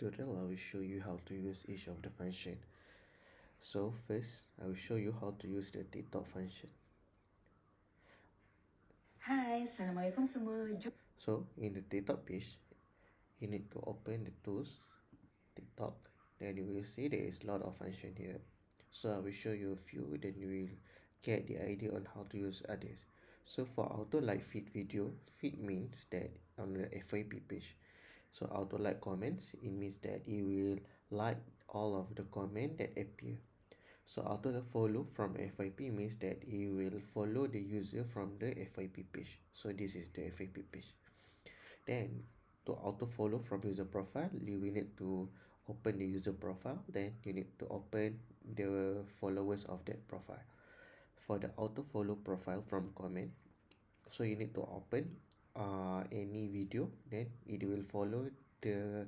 tutorial, I will show you how to use each of the function. So first, I will show you how to use the TikTok function. Hai, Assalamualaikum semua. So in the TikTok page, you need to open the tools, TikTok. Then you will see there is a lot of function here. So I will show you a few, then you will get the idea on how to use others. So for auto like feed video, feed means that on the FYP page. So auto like comments, it means that it will like all of the comment that appear. So auto follow from FYP means that it will follow the user from the FYP page. So this is the FYP page. Then to auto follow from user profile, you will need to open the user profile. Then you need to open the followers of that profile. For the auto follow profile from comment, so you need to open any video, then it will follow the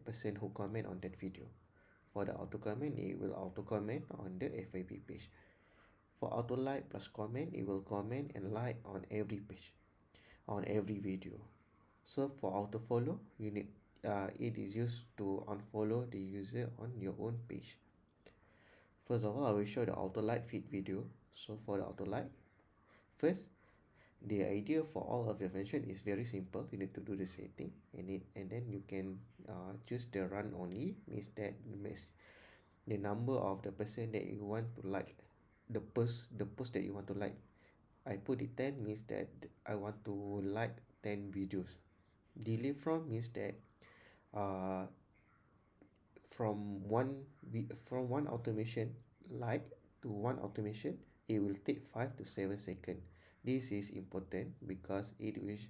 person who comment on that video. For the auto comment, it will auto comment on the FYP page. For auto like plus comment, it will comment and like on every page, on every video. So for auto follow, you need it is used to unfollow the user on your own page. First of all, I will show the auto like feed video. So for the auto like, first, the idea for all of your function is very simple. You need to do the setting, and then you can choose the run only, means that the number of the person that you want to like, the post that you want to like. I put it 10 means that I want to like 10 videos. Delete from means that uh from one automation like to one automation, it will take 5 to 7 seconds. This is important because it will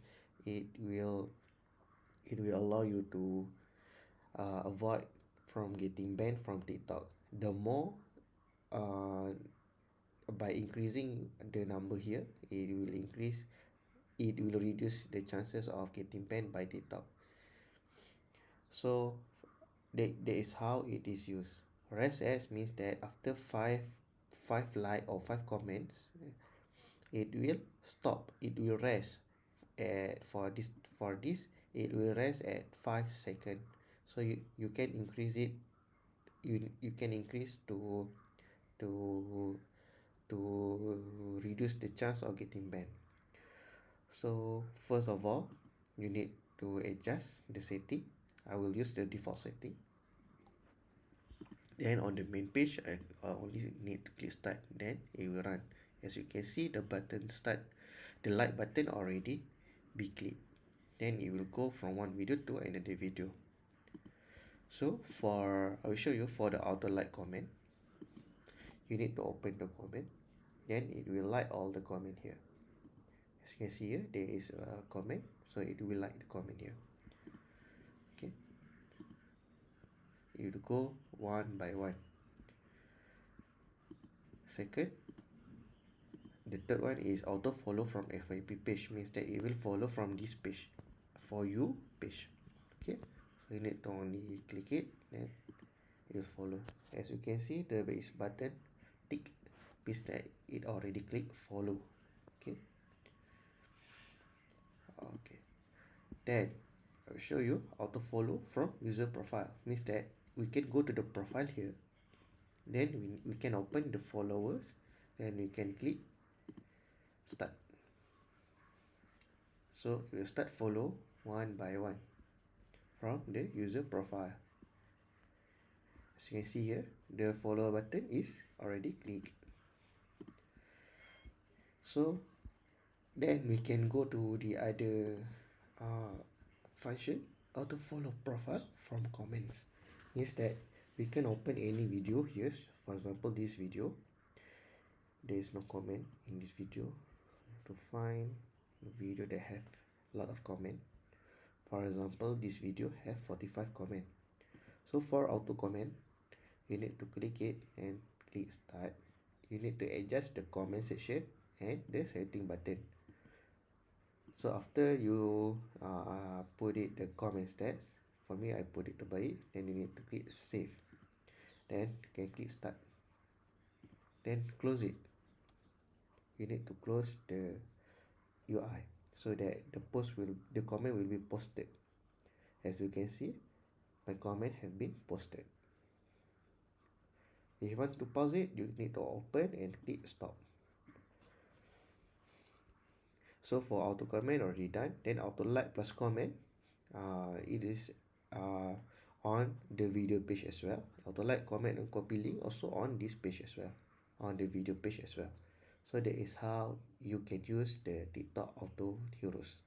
it will allow you to avoid from getting banned from TikTok. The more by increasing the number here, it will reduce the chances of getting banned by TikTok. So that is how it is used. Rest as means that after five like or 5 comments, it will stop, it will rest at for this it will rest at 5 seconds. So you can increase it, you can increase to to reduce the chance of getting banned. So first of all, you need to adjust the setting. I will use the default setting. Then on the main page, I only need to click start, then it will run. As you can see, the button start, the like button already be clicked. Then it will go from one video to another video. So I will show you for the auto like comment. You need to open the comment, then it will like all the comment here. As you can see here, there is a comment, so it will like the comment here. Okay, it will go one by one. Second, the third one is auto follow from FYP page, means that it will follow from this page, for you page. Okay, so you need to only click it, then it will follow. As you can see, the base button tick means that it already click follow. Okay, then I will show you auto follow from user profile, means that we can go to the profile here, then we can open the followers, then we can click start. So we will start follow one by one from the user profile. As you can see here, the follow button is already clicked. So then we can go to the other function, auto follow profile from comments. Means that we can open any video here. For example, this video, there is no comment in this video. To find a video that have a lot of comment, for example, this video have 45 comment. So for auto comment, you need to click it and click start. You need to adjust the comment section and the setting button. So after you put it the comment stats, for me I put it terbaik, then you need to click save, then you can click start, then close it. You need to close the UI so that the comment will be posted. As you can see, my comment have been posted. If you want to pause it, you need to open and click stop. So for auto comment already done, then auto like plus comment, it is on the video page as well. Auto like, comment and copy link also on this page as well, on the video page as well. So that is how you can use the TikTok auto heroes.